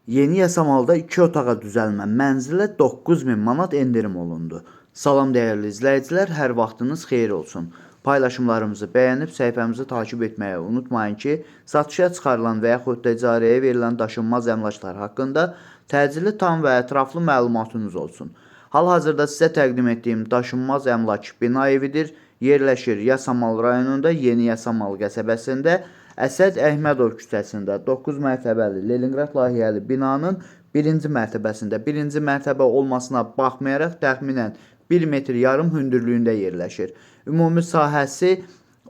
Yeni yasamalda 2 otağa düzəlmə mənzilə 9000 manat endirim olundu. Salam dəyərli izləyicilər, hər vaxtınız xeyir olsun. Paylaşımlarımızı bəyənib səhifəmizi takib etməyi unutmayın ki, satışa çıxarılan və yaxud da icarəyə verilən daşınmaz əmlaklar haqqında təcili tam və ətraflı məlumatınız olsun. Hal-hazırda sizə təqdim etdiyim daşınmaz əmlak bina evidir. Yerləşir Yasamal rayonunda Yeni Yasamal qəsəbəsində Əsəd Əhmədov küçəsində 9 mərtəbəli Leningrad layihəli binanın birinci mərtəbəsində, birinci mərtəbə olmasına baxmayaraq təxminən 1,5 metr hündürlüyündə yerləşir. Ümumi sahəsi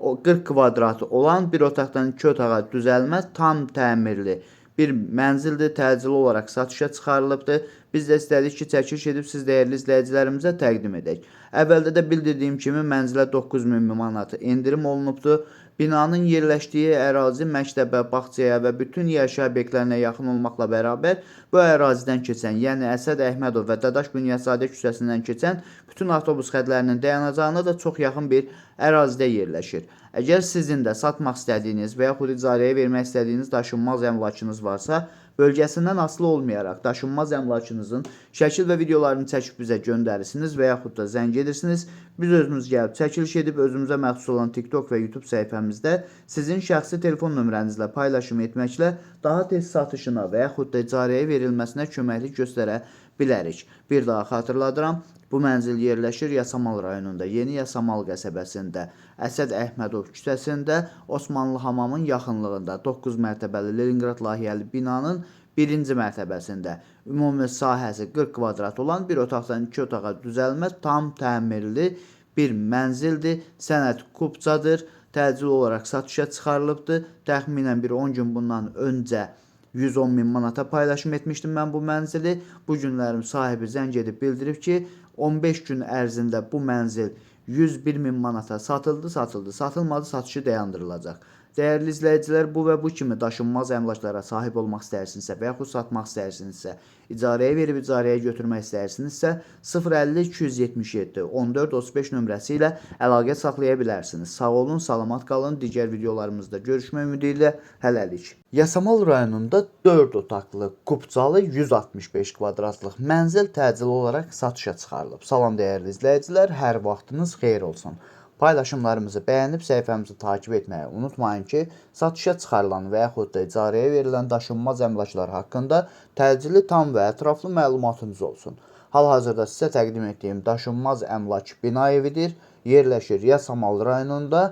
40 kvadrat olan bir otaqdan 2 otağa düzəlmə tam təmirli bir mənzildir, təcili olaraq satışa çıxarılıbdır. Biz də istədik ki, çəkiliş edib siz dəyərli izləyicilərimizə təqdim edək. Əvvəldə də bildirdiyim kimi mənzilə 9000 manat endirim olunubdur. Binanın yerləşdiyi ərazi məktəbə, bağçaya və bütün yaşayış obyektlərinə yaxın olmaqla bərabər bu ərazidən keçən, yəni Əsəd Əhmədov və Dadaş Bünyəsadə küçəsindən keçən bütün avtobus xətlərinin dayanacağına da çox yaxın bir ərazidə yerləşir. Əgər sizin də satmaq istədiyiniz və yaxud icarəyə vermək istədiyiniz daşınmaz əmlakınız varsa, bölgəsindən asılı olmayaraq daşınmaz əmlakınızın şəkil və videolarını çəkib bizə göndərirsiniz və yaxud da zəng edirsiniz. Biz özümüz gəlib çəkiliş edib özümüzə məxsus olan TikTok və YouTube səhifəmizdə sizin şəxsi telefon nömrənizlə paylaşım etməklə daha tez satışına və yaxud da icarəyə verilməsinə köməklik göstərə bilərik. Bir daha xatırladıram. Bu mənzil yerləşir Yasamal rayonunda, Yeni Yasamal qəsəbəsində, Əsəd Əhmədov küçəsində, Osmanlı hamamın yaxınlığında 9 mərtəbəli Leningrad layihəli binanın birinci mərtəbəsində. Ümumi sahəsi 40 kvadrat olan bir otaqdan 2 otağa düzəlmə tam təmirli bir mənzildir. Sənəd kupçadır. Təcili olaraq satışa çıxarılıbdır. Təxminən bir 10 gün bundan öncə 110.000 manata paylaşım etmişdim mən bu mənzili. Bu günlərim sahibi zəng edib bildirib ki, 15 gün ərzində bu mənzil 101.000 manata satıldı, satılmadı, satışı dayandırılacaq. Dəyərli izləyicilər, bu və bu kimi daşınmaz əmlaklara sahib olmaq istəyirsinizsə və yaxud satmaq istəyirsinizsə, icarəyə verib icarəyə götürmək istəyirsinizsə 050 277 14 35 nömrəsi ilə əlaqə saxlaya bilərsiniz. Sağ olun, salamat qalın. Digər videolarımızda görüşmək ümidi ilə hələlik. Yasamal rayonunda 4 otaqlı, kupçalı 165 kvadratlıq mənzil təcili olaraq satışa çıxarılıb. Salam dəyərli izləyicilər, hər vaxtınız xeyir olsun. Paylaşımlarımızı bəyənib səhifəmizi takib etməyi unutmayın ki, satışa çıxarılan və yaxud da icarəyə verilən daşınmaz əmlaklar haqqında təcili tam və ətraflı məlumatınız olsun. Hal-hazırda sizə təqdim etdiyim daşınmaz əmlak bina evidir. Yerləşir Yasamal rayonunda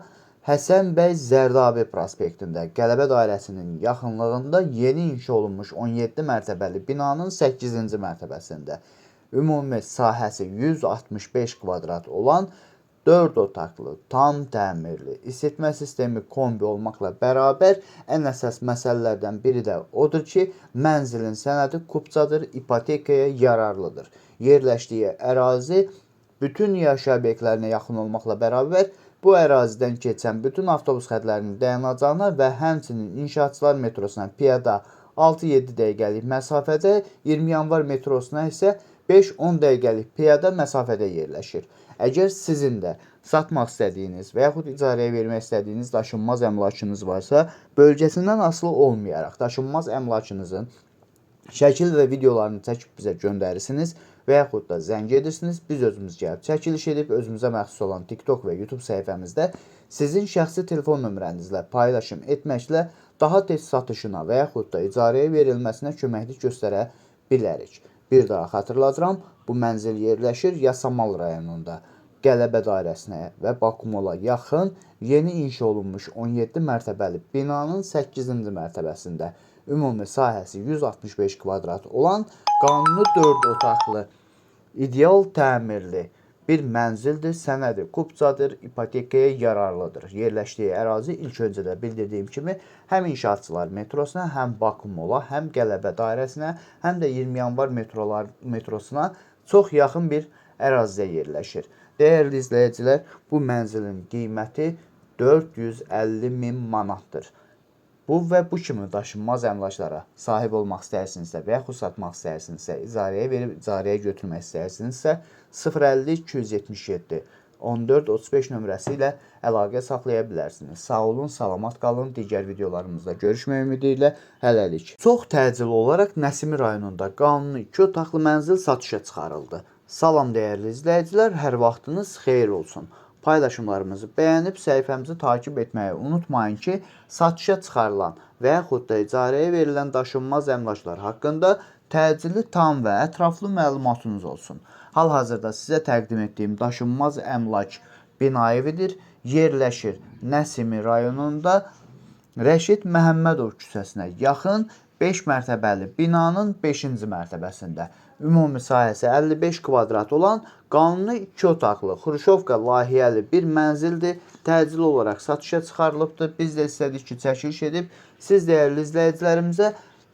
Həsən bəy Zərdabi prospektində, Qələbə dairəsinin yaxınlığında yeni inşa olunmuş 17 mərtəbəli binanın 8-ci mərtəbəsində. Ümumi sahəsi 165 kvadrat olan 4 otaqlı, tam təmirli, isitmə sistemi kombi olmaqla bərabər ən əsas məsələlərdən biri də odur ki, mənzilin sənədi kupçadır, ipotekaya yararlıdır. Yerləşdiyi ərazi bütün yaşayış obyektlərinə yaxın olmaqla bərabər bu ərazidən keçən bütün avtobus xətlərinin dayanacağına və həmçinin İnşaatçılar metrosuna piyada 6-7 dəqiqəlik məsafədə, 20 yanvar metrosuna isə 5-10 dəqiqəlik piyada məsafədə yerləşir. Əgər sizin də satmaq istədiyiniz və yaxud icarəyə vermək istədiyiniz daşınmaz əmlakınız varsa, bölgəsindən asılı olmayaraq daşınmaz əmlakınızın şəkil və videolarını çəkib bizə göndərirsiniz və yaxud da zəng edirsiniz. Biz özümüz gəlib çəkiliş edib özümüzə məxsus olan TikTok və YouTube səhifəmizdə sizin şəxsi telefon nömrənizlə paylaşım etməklə daha tez satışına və yaxud da icarəyə verilməsinə köməklik göstərə bilərik. Bir daha xatırladıram, bu mənzil yerləşir Yasamal rayonunda, Qələbə dairəsinə və Bakumola yaxın yeni inşa olunmuş 17 mərtəbəli binanın 8-ci mərtəbəsində. Ümumi sahəsi 165 kvadrat olan qanuni 4 otaqlı, ideal təmirli bir mənzildir, sənədi kupçadır, ipotekaya yararlıdır. Yerləşdiyi ərazi ilk öncə də bildirdiyim kimi həm İnşaatçılar metrosuna, həm Bakumola, həm Qələbə dairəsinə, həm də 20 yanvar metrosuna çox yaxın bir ərazidə yerləşir. Dəyərli izləyicilər, bu mənzilin qiyməti 450.000 manatdır. Bu və bu kimi daşınmaz əmlaklara sahib olmaq istəyirsinizsə və yaxud satmaq istəyirsinizsə, icarəyə verib icarəyə götürmək istəyirsinizsə 050 277 1435 nömrəsi ilə əlaqə saxlaya bilərsiniz. Sağ olun, salamat qalın. Digər videolarımızda görüşmək ümidi ilə hələlik. Çox təcili olaraq Nəsimi rayonunda qanuni 2 otaqlı mənzil satışa çıxarıldı. Salam dəyərli izləyicilər, hər vaxtınız xeyir olsun. Paylaşımlarımızı bəyənib səhifəmizi takib etməyi unutmayın ki, satışa çıxarılan və yaxud da icarəyə verilən daşınmaz əmlaklar haqqında təcili, tam və ətraflı məlumatınız olsun. Hal-hazırda sizə təqdim etdiyim daşınmaz əmlak bina evidir. Yerləşir Nəsimi rayonunda Rəşid Məhəmmədov küçəsinə yaxın 5 mərtəbəli binanın 5-ci mərtəbəsində. Ümumi sahəsi 55 kvadrat olan qanuni 2 otaqlı Xruşovka layihəli bir mənzildir. Təcili olaraq satışa çıxarılıbdır. Biz də istədik ki, çəkiliş edib siz dəyərli izləyicilərimizə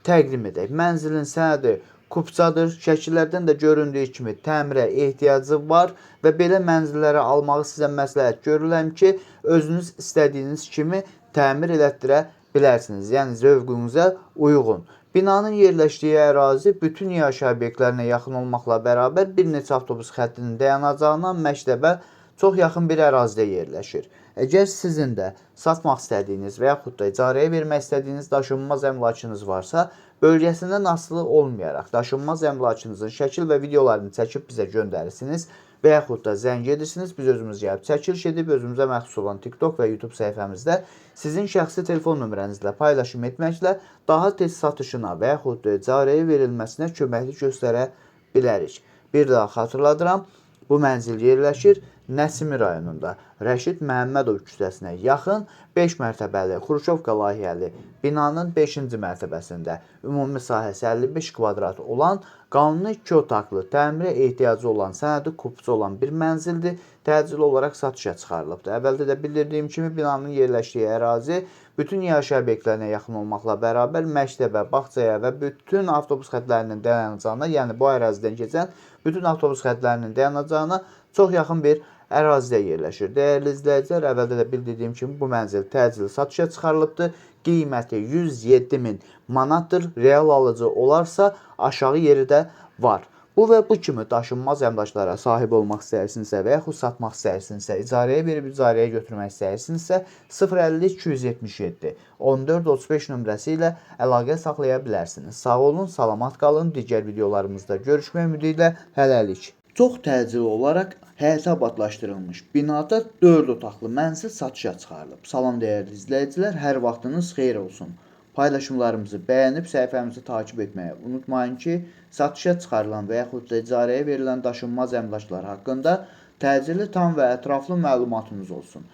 təqdim edək. Mənzilin sənədi kupçadır. Şəkillərdən də göründüyü kimi təmirə ehtiyacı var və belə mənzilləri almağı sizə məsləhət görürəm ki, özünüz istədiyiniz kimi təmir elətdirə bilərsiniz. Yəni zövqünüzə uyğun. Binanın yerləşdiyi ərazi bütün yaşayış obyektlərinə yaxın olmaqla bərabər bir neçə avtobus xəttinin dayanacağına, məktəbə çox yaxın bir ərazidə yerləşir. Əgər sizin də satmaq istədiyiniz və yaxud da icarəyə vermək istədiyiniz daşınmaz əmlakınız varsa, bölgəsindən asılı olmayaraq daşınmaz əmlakınızın şəkil və videolarını çəkib bizə göndərirsiniz və yaxud da zəng edirsiniz. Biz özümüz gəlib çəkiliş edib özümüzə məxsus olan TikTok və YouTube səhifəmizdə sizin şəxsi telefon nömrənizlə paylaşım etməklə daha tez satışına və yaxud da icarəyə verilməsinə köməklik göstərə bilərik. Bir daha xatırladıram, bu mənzil yerləşir Nəsimi rayonunda Rəşid Məhəmmədov küçəsinə yaxın 5 mərtəbəli Xruşovka layihəli binanın 5-ci mərtəbəsində. Ümumi sahəsi 55 kvadrat olan qanuni 2 otaqlı təmirə ehtiyacı olan sənədi kupçu olan bir mənzildir. Təcili olaraq satışa çıxarılıbdır. Əvvəldə də bildirdiyim kimi binanın yerləşdiyi ərazi bütün yaşayış obyektlərinə yaxın olmaqla bərabər məktəbə, bağçaya və bütün avtobus xəttlərinin dayanacağına, yəni bu ərazidən keçən bütün avtobus xəttlərinin dayanacağına çox yaxın bir ərazidə yerləşir. Dəyərli izləyicilər, əvvəldə də bildirdiyim kimi bu mənzil təcili satışa çıxarılıbdır. Qiyməti 107.000 manatdır. Real alıcı olarsa aşağı yeri də var. Bu və bu kimi daşınmaz əmlaklara sahib olmaq istəyirsinizsə və yaxud satmaq istəyirsinizsə, icarəyə verib icarəyə götürmək istəyirsinizsə 050 277 1435 nömrəsi ilə əlaqə saxlaya bilərsiniz. Sağ olun, salamat qalın. Digər videolarımızda görüşmək ümidi ilə hələlik. Çox təcili olaraq həyata abadlaşdırılmış binada 4 otaqlı mənzil satışa çıxarılıb. Salam dəyərli izləyicilər, hər vaxtınız xeyir olsun. Paylaşımlarımızı bəyənib səhifəmizi takib etməyi unutmayın ki, satışa çıxarılan və yaxud da icarəyə verilən daşınmaz əmlaklar haqqında təcili, tam və ətraflı məlumatınız olsun.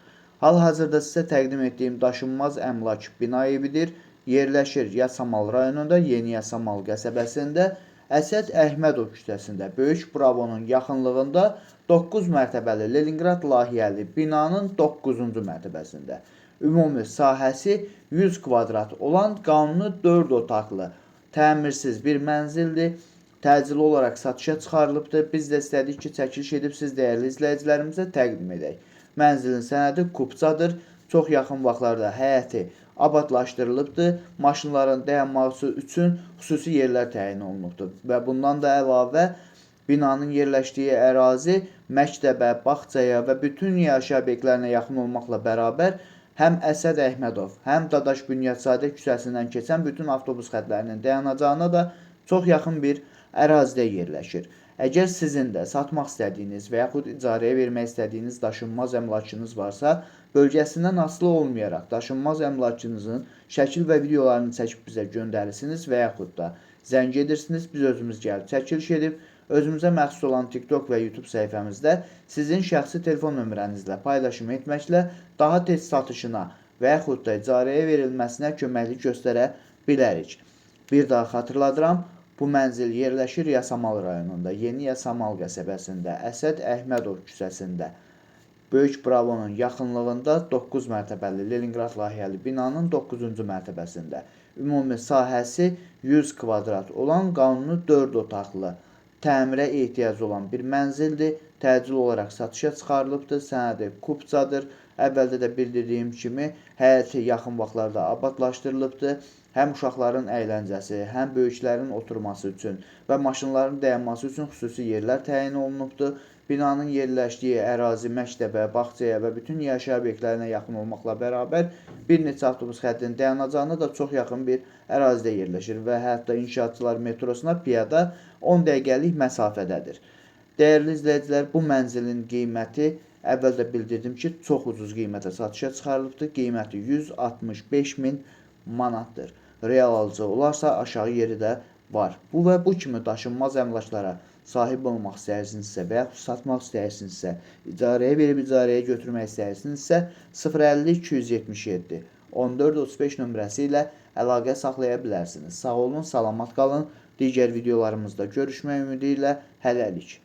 Hal-hazırda sizə təqdim etdiyim daşınmaz əmlak bina evidir. Yerləşir Yasamal rayonunda Yeni Yasamal qəsəbəsində Əsəd Əhmədov küçəsində Böyük Bravonun yaxınlığında 9 mərtəbəli Leningrad layihəli binanın 9-cu mərtəbəsində. Ümumi sahəsi 100 kvadrat olan qanuni 4 otaqlı təmirsiz bir mənzildir. Təcili olaraq satışa çıxarılıbdır. Biz də istədik ki, çəkiliş edib siz dəyərli izləyicilərimizə təqdim edək. Mənzilin sənədi kupçadır. Çox yaxın vaxtlarda həyəti abadlaşdırılıbdır. Maşınların dayanması üçün xüsusi yerlər təyin olunubdur. Və bundan da əlavə binanın yerləşdiyi ərazi məktəbə, bağçaya və bütün yaşayış obyektlərinə yaxın olmaqla bərabər həm Əsəd Əhmədov, həm Dadaş Bünyadzadə küçəsindən keçən bütün avtobus xəttlərinin dayanacağına da çox yaxın bir ərazidə yerləşir. Əgər sizin də satmaq istədiyiniz və yaxud icarəyə vermək istədiyiniz daşınmaz əmlakınız varsa, bölgəsindən asılı olmayaraq daşınmaz əmlakınızın şəkil və videolarını çəkib bizə göndərirsiniz və yaxud da zəng edirsiniz, biz özümüz gəlib çəkiliş edib özümüzə məxsus olan TikTok və YouTube səhifəmizdə sizin şəxsi telefon nömrənizlə paylaşım etməklə daha tez satışına və yaxud da icarəyə verilməsinə köməklik göstərə bilərik. Bir daha xatırladıram, bu mənzil yerləşir Yasamal rayonunda, Yeni Yasamal qəsəbəsində, Əsəd Əhmədov küçəsində, Böyük Bravonun yaxınlığında 9 mərtəbəli Leningrad layihəli binanın 9-cu mərtəbəsində. Ümumi sahəsi 100 kvadrat olan qanuni 4 otaqlı təmirə ehtiyacı olan bir mənzildir. Təcili olaraq satışa çıxarılıbdır. Sənədi kupçadır. Əvvəldə də bildirdiyim kimi həyəti yaxın vaxtlarda abadlaşdırılıbdır. Həm uşaqların əyləncəsi, həm böyüklərin oturması üçün və maşınların dayanması üçün xüsusi yerlər təyin olunubdur. Binanın yerləşdiyi ərazi məktəbə, bağçaya və bütün yaşayış obyektlərinə yaxın olmaqla bərabər bir neçə avtobus xəttinin dayanacağına da çox yaxın bir ərazidə yerləşir və hətta inşaatçılar metrosuna piyada 10 dəqiqəlik məsafədədir. Dəyərli izləyicilər, bu mənzilin qiyməti əvvəldə bildirdim ki, çox ucuz qiymətə satışa çıxarılıbdır. Qiyməti 165 min manatdır. Real alıcı olarsa aşağı yeri də var. Bu və bu kimi daşınmaz əmlaklara sahib olmaq istəyirsinizsə və yaxud satmaq istəyirsinizsə, icarəyə verib icarəyə götürmək istəyirsinizsə 050 277 14 35 nömrəsi ilə əlaqə saxlaya bilərsiniz. Sağ olun, salamat qalın. Digər videolarımızda görüşmək ümidi ilə hələlik.